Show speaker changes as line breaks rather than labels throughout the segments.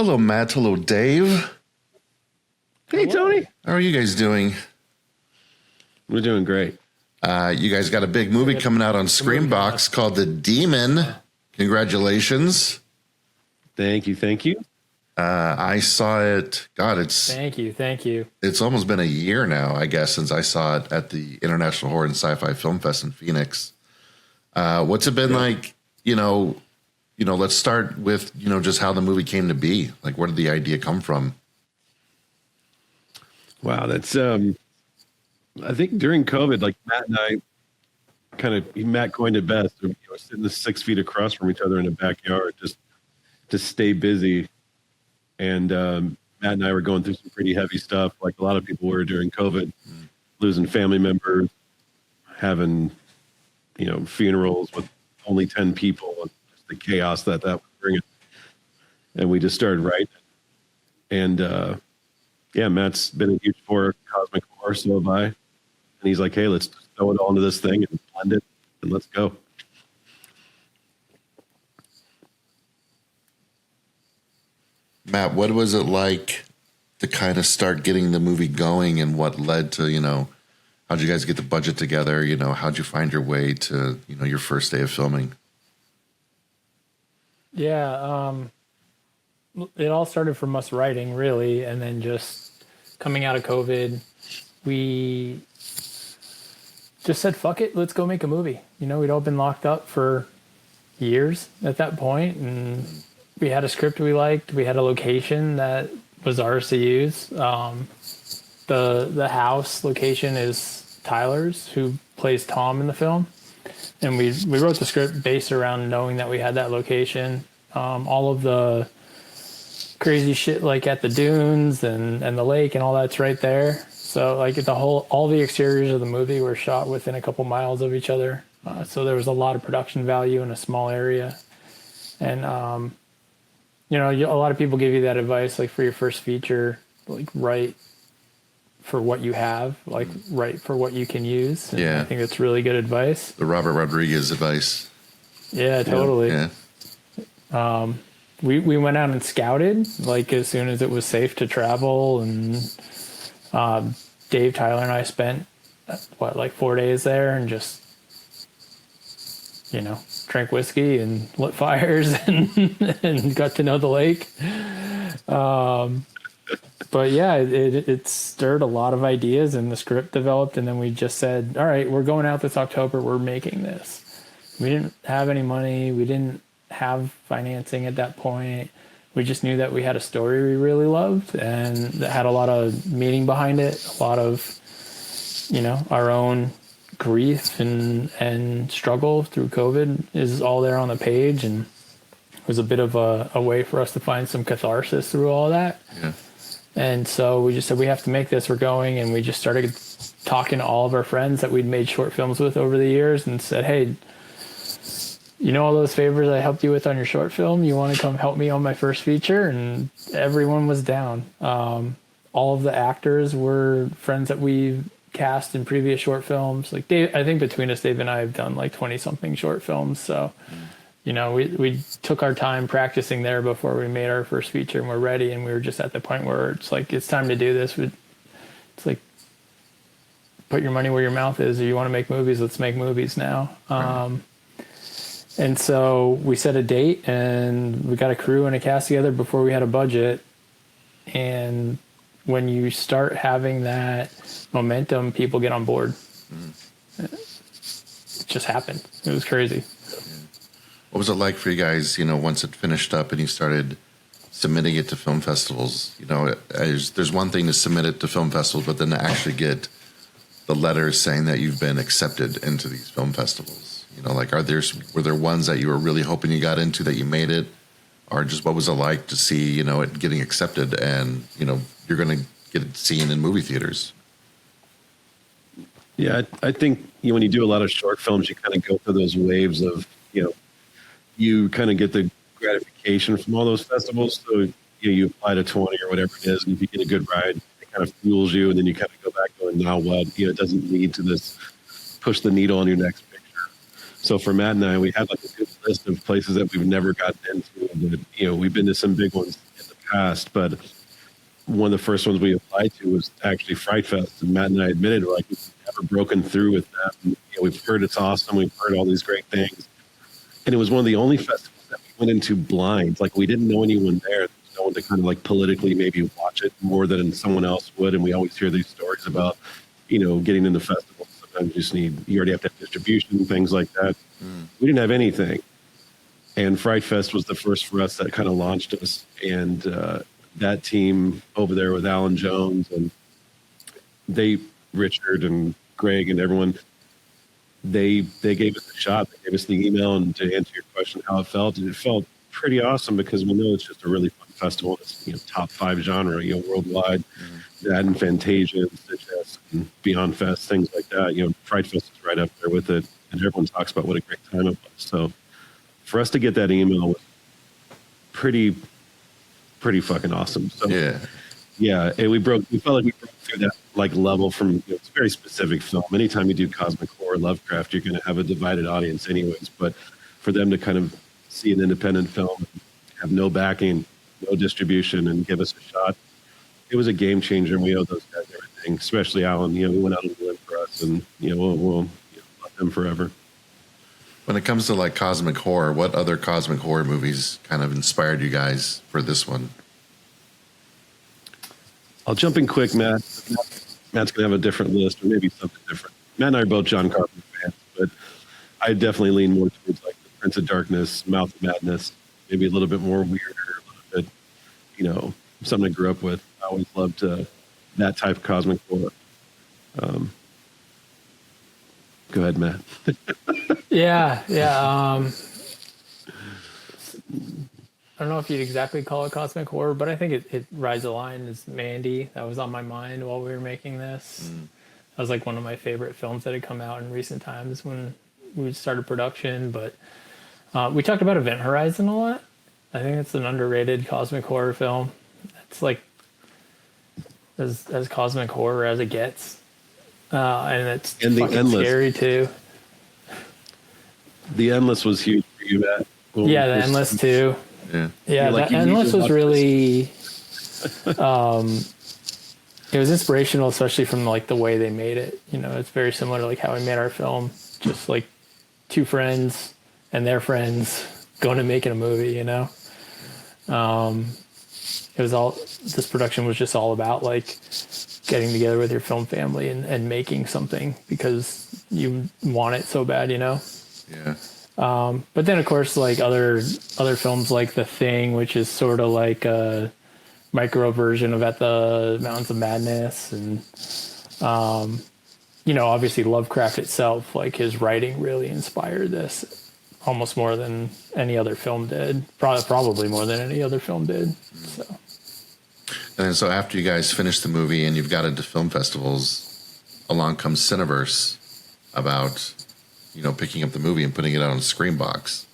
Hello, Matt. Hello, Dave.
Hey, Tony.
How are you guys doing?
We're doing great.
You guys got a big movie coming out on Screambox called The Daemon. Congratulations.
Thank you.
I saw it. God,
Thank you.
It's almost been a year now, I guess, since I saw it at the International Horror and Sci-Fi Film Fest in Phoenix. What's it been like? Let's start with just how the movie came to be. Like, where did the idea come from?
Wow, that's I think during COVID, like Matt and I Matt coined it best. We were sitting 6 feet across from each other in the backyard, just to stay busy. And Matt and I were going through some pretty heavy stuff, like a lot of people were during COVID, losing family members, having, funerals with only 10 people, and just the chaos that was bringing. And we just started writing. And Matt's been a huge cosmic horror, so have I. And he's like, hey, let's throw it all into this thing and blend it, and let's go.
Matt, what was it like to kind of start getting the movie going, and what led to, how'd you guys get the budget together? How'd you find your way to, your first day of filming?
Yeah, it all started from us writing, really, and then just coming out of COVID, we just said, fuck it, let's go make a movie. We'd all been locked up for years at that point, and we had a script we liked. We had a location that was ours to use. The house location is Tyler's, who plays Tom in the film. And we wrote the script based around knowing that we had that location. All of the crazy shit like at the dunes and the lake and all that's right there. So like all the exteriors of the movie were shot within a couple miles of each other. So there was a lot of production value in a small area. And, a lot of people give you that advice, like for your first feature, like write for what you have, like write for what you can use. And
yeah.
I think that's really good advice.
The Robert Rodriguez advice.
Yeah, totally.
Yeah.
We went out and scouted, like as soon as it was safe to travel, and Dave, Tyler, and I spent 4 days there and just drank whiskey and lit fires and got to know the lake. But yeah, it stirred a lot of ideas, and the script developed, and then we just said, all right, we're going out this October, we're making this. We didn't have any money, we didn't have financing at that point. We just knew that we had a story we really loved and that had a lot of meaning behind it, a lot of our own grief and struggle through COVID is all there on the page, and it was a bit of a way for us to find some catharsis through all that.
Yeah.
And so we just said, we have to make this, we're going, and we just started talking to all of our friends that we'd made short films with over the years and said, hey, all those favors I helped you with on your short film, you want to come help me on my first feature? And everyone was down. All of the actors were friends that we cast in previous short films. Like Dave, I think between us, Dave and I have done like 20 something short films. So, we took our time practicing there before we made our first feature, and we're ready. And we were just at the point where it's like, it's time to do this. It's like, put your money where your mouth is. Or you want to make movies, let's make movies now. And so we set a date, and we got a crew and a cast together before we had a budget. And when you start having that momentum, people get on board. It just happened. It was crazy.
What was it like for you guys, once it finished up and you started submitting it to film festivals? There's one thing to submit it to film festivals, but then to actually get the letters saying that you've been accepted into these film festivals. Were there ones that you were really hoping you got into that you made it? Or just what was it like to see, it getting accepted and, you're going to get it seen in movie theaters?
Yeah, I think when you do a lot of short films, you kind of go through those waves of, you kind of get the gratification from all those festivals. So you apply to 20 or whatever it is, and if you get a good ride, it kind of fuels you, and then you kind of go back going, now what? It doesn't lead to this push the needle on your next picture. So for Matt and I, we had like a good list of places that we've never gotten into. But, we've been to some big ones in the past, but one of the first ones we applied to was actually Fright Fest, and Matt and I admitted like we've never broken through with that. And, we've heard it's awesome, we've heard all these great things, and it was one of the only festivals that we went into blind. Like we didn't know anyone there. There was no one to kind of like politically maybe watch it more than someone else would. And we always hear these stories about getting in the festival. Sometimes you already have to have distribution, things like that. We didn't have anything. And Fright Fest was the first for us that kind of launched us. And that team over there with Alan Jones and Richard and Greg and everyone, they gave us a shot. They gave us the email, and to answer your question, how it felt pretty awesome because we know it's just a really fun festival. It's top 5 genre, worldwide. That and Fantasia, and Stitches, and Beyond Fest, things like that. Fright Fest is right up there with it, and everyone talks about what a great time it was. So for us to get that email was pretty fucking awesome. So yeah, and we felt like we broke through that like level from it's a very specific film. Anytime you do cosmic horror, Lovecraft, you're going to have a divided audience, anyways. But for them to kind of see an independent film, have no backing, no distribution, and give us a shot. It was a game changer, and we owe those guys everything, especially Alan. We went out on a limb for us, and we'll love them forever.
When it comes to like cosmic horror, what other cosmic horror movies kind of inspired you guys for this one?
I'll jump in quick, Matt. Matt's gonna have a different list, or maybe something different. Matt and I are both John Carpenter fans, but I definitely lean more towards like the Prince of Darkness, Mouth of Madness, maybe a little bit more weirder, a little bit, something I grew up with. I always loved that type of cosmic horror. Go ahead, Matt.
Yeah. I don't know if you'd exactly call it cosmic horror, but I think it rides the line as Mandy. That was on my mind while we were making this. That was like one of my favorite films that had come out in recent times when we started production. But we talked about Event Horizon a lot. I think it's an underrated cosmic horror film. It's like as cosmic horror as it gets, and it's fucking scary too.
The Endless was huge for you, Matt.
The Endless too. Yeah, the Endless was really. It was inspirational, especially from like the way they made it. It's very similar to like how we made our film. Just like 2 friends and their friends going and making a movie. It was all, this production was just all about like getting together with your film family and making something because you want it so bad, Yeah. But then of course, like other films like The Thing, which is sort of like a micro version of At the Mountains of Madness. And, obviously Lovecraft itself, like his writing really inspired this almost more than any other film did. Probably more than any other film did. So.
And then so after you guys finish the movie and you've got into film festivals, along comes Cineverse about, picking up the movie and putting it out on Screambox.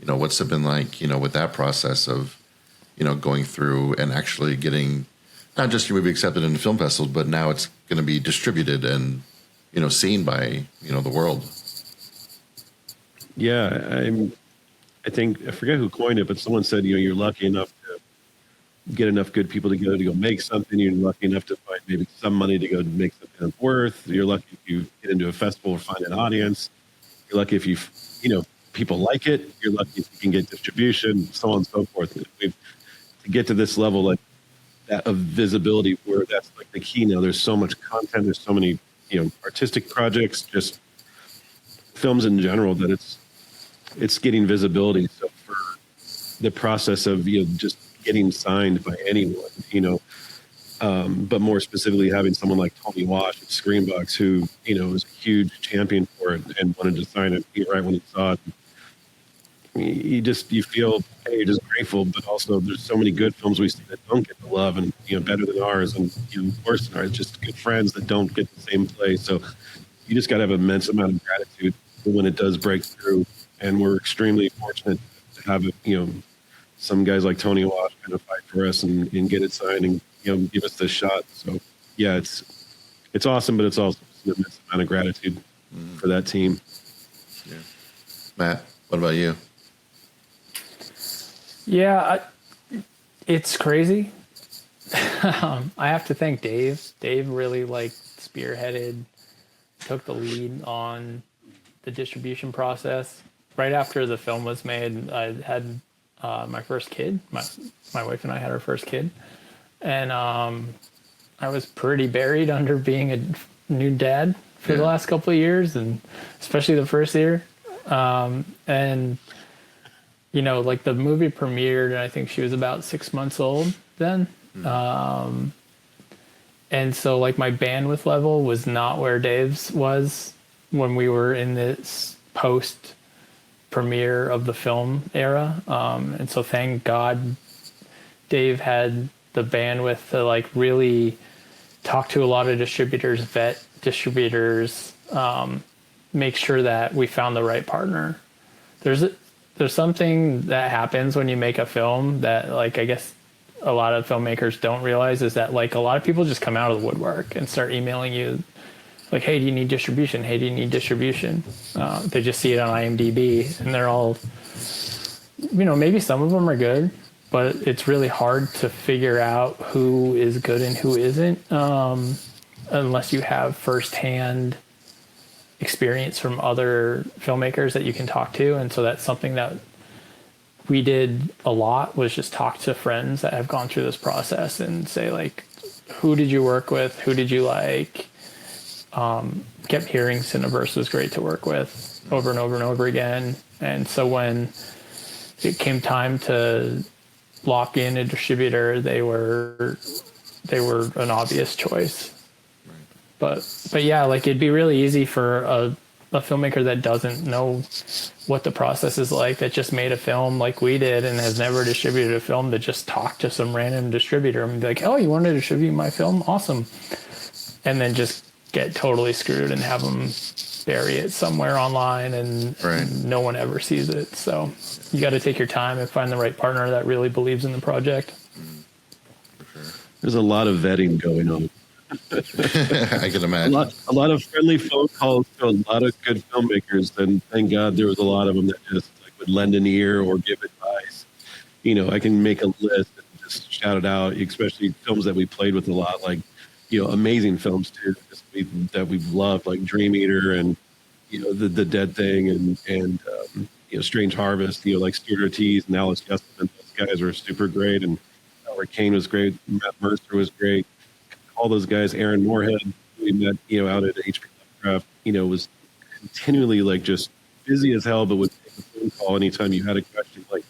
What's it been like, with that process of, going through and actually getting not just your movie accepted into film festivals, but now it's going to be distributed and, seen by, the world.
Yeah, I think, I forget who coined it, but someone said, you're lucky enough to get enough good people together to go make something. You're lucky enough to find maybe some money to go make something that's worth. You're lucky if you get into a festival or find an audience. You're lucky if people like it. You're lucky if you can get distribution, so on and so forth. To get to this level like that of visibility, where that's like the key now. There's so much content. There's so many artistic projects, just films in general, that it's getting visibility. So for the process of just getting signed by anyone, but more specifically having someone like Tony Wash at Screambox, who was a huge champion for it and wanted to sign it right when he saw it. You feel, hey, you're just grateful, but also there's so many good films we see that don't get the love, and better than ours, and worse than ours. Just good friends that don't get the same play. So you just got to have an immense amount of gratitude when it does break through. And we're extremely fortunate to have some guys like Tony Wash kind of fight for us and get it signed and give us this shot. So yeah, it's awesome, but it's also an immense amount of gratitude for that team.
Yeah. Matt, what about you?
Yeah, It's crazy. I have to thank Dave. Dave really like spearheaded, took the lead on the distribution process. Right after the film was made, I had my first kid. My wife and I had our first kid, and I was pretty buried under being a new dad for the last couple of years, and especially the first year. And you know, like the movie premiered, and I think she was about 6 months old then. And so like my bandwidth level was not where Dave's was when we were in this post premiere of the film era. And so thank God Dave had the bandwidth to like really talk to a lot of distributors, vet distributors, make sure that we found the right partner. There's something that happens when you make a film that like, I guess a lot of filmmakers don't realize is that like a lot of people just come out of the woodwork and start emailing you like, hey, do you need distribution? Hey, do you need distribution? They just see it on IMDb and they're all, you know, maybe some of them are good, but it's really hard to figure out who is good and who isn't unless you have firsthand experience from other filmmakers that you can talk to. And so that's something that we did a lot, was just talk to friends that have gone through this process and say like, who did you work with? Who did you like? Kept hearing Cineverse was great to work with over and over and over again. And so when it came time to lock in a distributor, they were an obvious choice. But yeah, like it'd be really easy for a filmmaker that doesn't know what the process is like, that just made a film like we did and has never distributed a film, to just talk to some random distributor and be like, oh, you want to distribute my film? Awesome. And then just get totally screwed and have them bury it somewhere online and no one ever sees it. So you got to take your time and find the right partner that really believes in the project.
There's a lot of vetting going on.
I can imagine.
A lot of friendly phone calls to a lot of good filmmakers, and thank God there was a lot of them that just like would lend an ear or give advice. You know, I can make a list and just shout it out, especially films that we played with a lot, like, you know, amazing films too that we've loved, like Dream Eater and, you know, the Dead Thing and you know, Strange Harvest, you know, like Stuart Ortiz and Alice Justman. Those guys were super great, and Howard Kane was great, Matt Mercer was great. All those guys, Aaron Moorhead, who we met, you know, out at HP Lovecraft, you know, was continually like just busy as hell, but would take a phone call anytime you had a question. Like,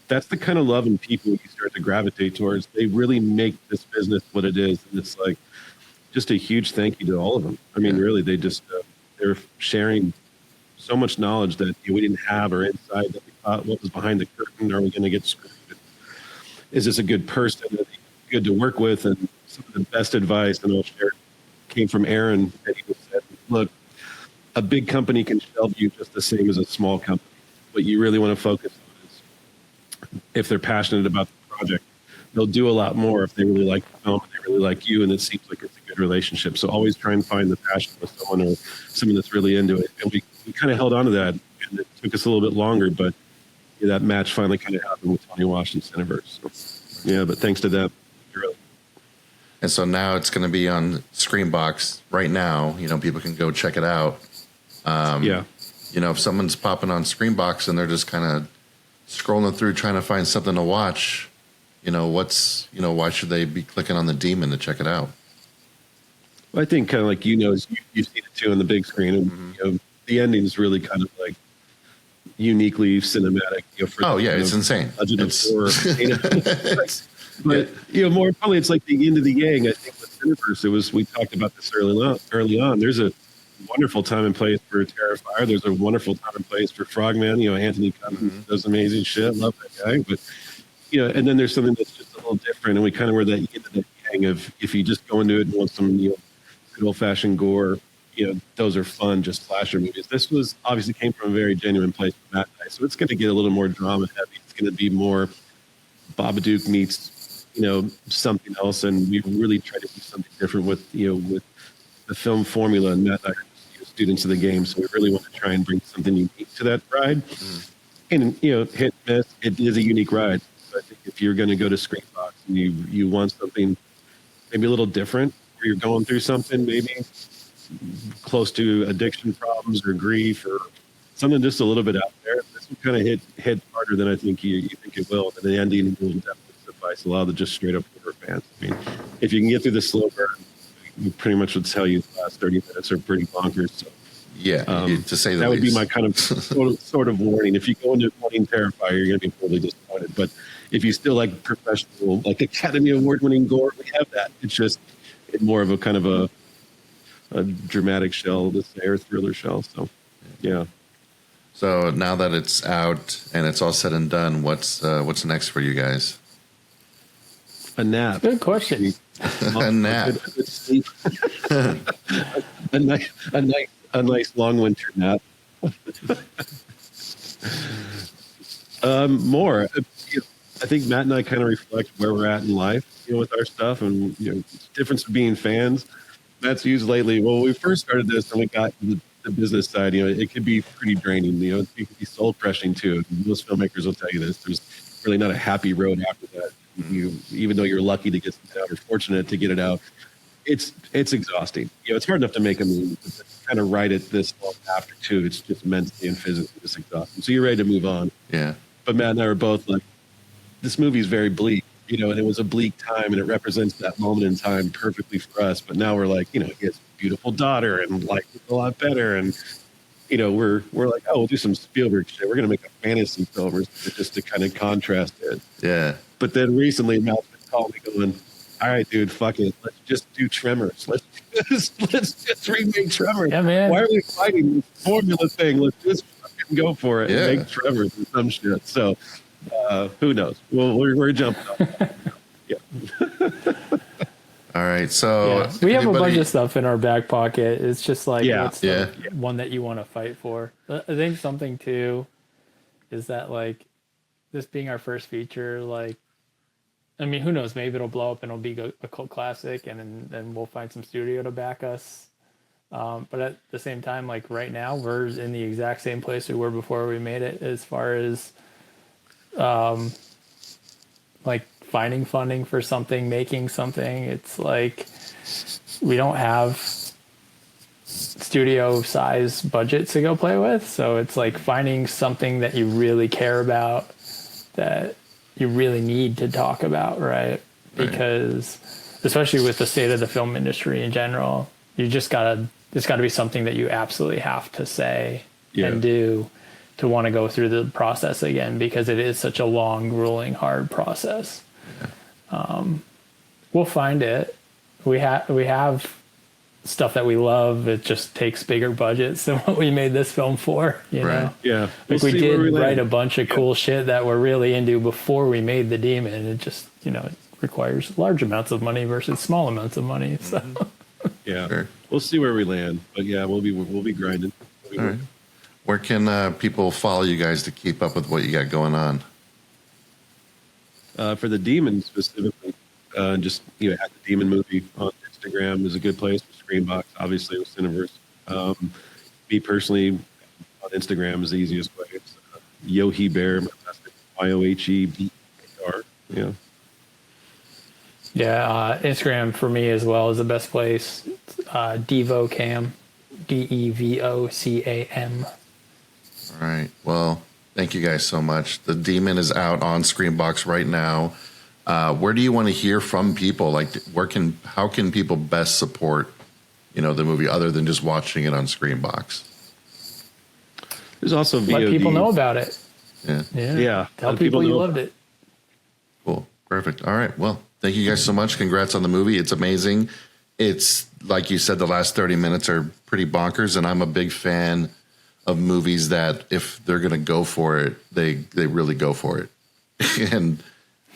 that's the kind of love and people you start to gravitate towards. They really make this business what it is. And it's like just a huge thank you to all of them. I mean, really, they just, they're sharing so much knowledge that we didn't have, or inside that we thought what was behind the curtain. Are we going to get screwed? Is this a good person? Are they good to work with? And some of the best advice, and I'll share, came from Aaron. And he said, look, a big company can shelve you just the same as a small company. What you really want to focus on is if they're passionate about the project, they'll do a lot more if they really like the film and they really like you, and it seems like it's a good relationship. So always try and find the passion with someone, or someone that's really into it. And we kind of held on to that, and it took us a little bit longer, but that match finally kind of happened with Tony Wash and Cineverse. So, yeah, but thanks to them. Really.
And so now it's going to be on Screambox right now. You know, people can go check it out.
Yeah.
You know, if someone's popping on Screambox and they're just kind of scrolling through trying to find something to watch, you know, why should they be clicking on the Daemon to check it out?
Well, I think kind of like, you know, you've seen it too on the big screen, and you know, the ending is really kind of like uniquely cinematic. You know,
it's insane.
But you know, more probably it's like the yin to the yang. I think with Cineverse, we talked about this early on. There's a wonderful time and place for Terrifier. There's a wonderful time and place for Frogman. You know, Anthony Cummins does amazing shit. Love that guy. But you know, and then there's something that's just a little different, and we kind of were that yin to the yang of, if you just go into it and want some, you know, good old fashioned gore, you know, those are fun, just slasher movies. This was obviously came from a very genuine place with Matt and I, so it's going to get a little more drama heavy. It's going to be more Babadook meets, you know, something else, and we really try to do something different with, you know, with the film formula. And Matt and I are students of the game, so we really want to try and bring something unique to that ride. And you know, hit miss, it is a unique ride. So I think if you're going to go to Screambox and you want something maybe a little different, or you're going through something maybe close to addiction problems or grief or something just a little bit out there, this will kind of hit harder than I think you think it will. And the ending will definitely suffice a lot of the just straight up horror fans. I mean, if you can get through the slow burn, you pretty much would tell you the last 30 minutes are pretty bonkers. So,
Yeah, to say the
that would be
least.
my kind of sort of warning. If you go into wanting Terrifier, you're going to be totally disappointed. But if you still like professional, like Academy Award-winning gore, we have that. It's just more of a kind of a dramatic shell, this air thriller shell. So, yeah.
So now that it's out and it's all said and done, what's next for you guys?
A nap.
Good question.
A nap.
a nice long winter nap. More. I think Matt and I kind of reflect where we're at in life, with our stuff, and the difference of being fans. Matt's used lately. Well, when we first started this and we got to the business side, it could be pretty draining. It could be soul crushing too. Most filmmakers will tell you this. There's really not a happy road after that. Even though you're lucky to get something out or fortunate to get it out, it's exhausting. It's hard enough to make a movie, but to kind of write it this long after too. It's just mentally and physically just exhausting. So you're ready to move on.
Yeah.
But Matt and I were both like, this movie is very bleak, and it was a bleak time, and it represents that moment in time perfectly for us. But now we're like, he has a beautiful daughter and life is a lot better, and we're like, oh, we'll do some Spielberg shit. We're gonna make a fantasy film just to kind of contrast it.
Yeah.
But then recently, Matt's been calling me going, all right, dude, fuck it. Let's just do Tremors. Let's just remake Tremors.
Yeah, man.
Why are we fighting this formula thing? Let's just fucking go for it and
Yeah.
make Tremors and some shit. So who knows? Well, we're jumping up. Yeah.
All right. So
Yeah. We have a bunch of stuff in our back pocket. It's just like,
Yeah.
what's the one that you want to fight for? I think something too is that, like, this being our first feature, like, I mean, who knows? Maybe it'll blow up and it'll be a cult classic, and then we'll find some studio to back us. But at the same time, like, right now, we're in the exact same place we were before we made it, as far as like finding funding for something, making something. It's like we don't have studio size budgets to go play with, so it's like finding something that you really care about, that you really need to talk about, right? Because especially with the state of the film industry in general, it's gotta be something that you absolutely have to say and do to want to go through the process again, because it is such a long, grueling, hard process. We'll find it. We have stuff that we love. It just takes bigger budgets than what we made this film for, know?
Yeah.
Like, we did write a bunch of cool shit that we're really into before we made the Daemon. It just, it requires large amounts of money versus small amounts of money. So
Yeah.
Sure.
We'll see where we land. But yeah, we'll be grinding.
All right. Where can people follow you guys to keep up with what you got going on?
For the Daemon specifically, just at the Daemon movie on Instagram is a good place. Screambox, obviously, with Cineverse. Me personally, on Instagram is the easiest way. It's Yohe Bear, YOHEBER. Yeah.
yeah, Instagram for me as well is the best place. DevoCam, DEVOCAM.
All right. Well, thank you guys so much. The Daemon is out on Screambox right now. Where do you want to hear from people? Like, how can people best support, the movie other than just watching it on Screambox?
There's also VOD.
Let people know about it.
Yeah.
Yeah.
Tell
Let
people you
know.
loved it.
Cool. Perfect. All right. Well, thank you guys so much. Congrats on the movie. It's amazing. It's, like you said, the last 30 minutes are pretty bonkers, and I'm a big fan of movies that if they're going to go for it, they really go for it. And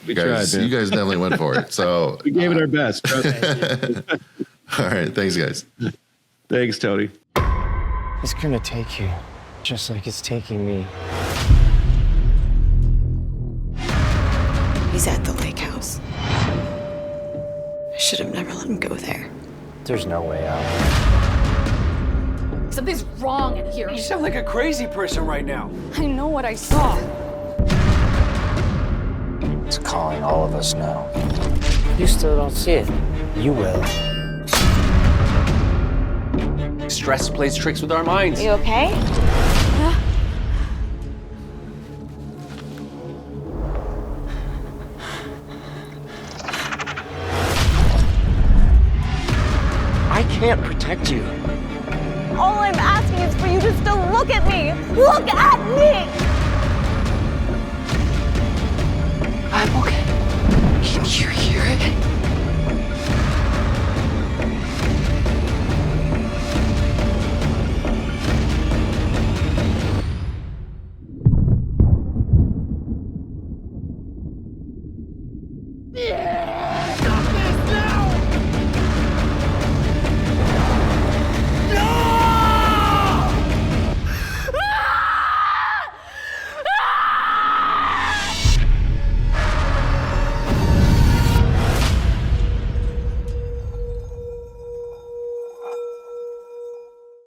you guys definitely went for it. So
We gave it our best. Trust me.
all right. Thanks, guys.
Thanks, Tony.
It's gonna take you, just like it's taking me.
He's at the lake house. I should have never let him go there.
There's no way out.
Something's wrong in here.
You sound like a crazy person right now.
I know what I saw.
It's calling all of us now. You still don't see it. You will.
Stress plays tricks with our minds.
You okay?
I can't protect you.
All I'm asking is for you to still look at me. Look at me!
I'm okay.
I can hear you.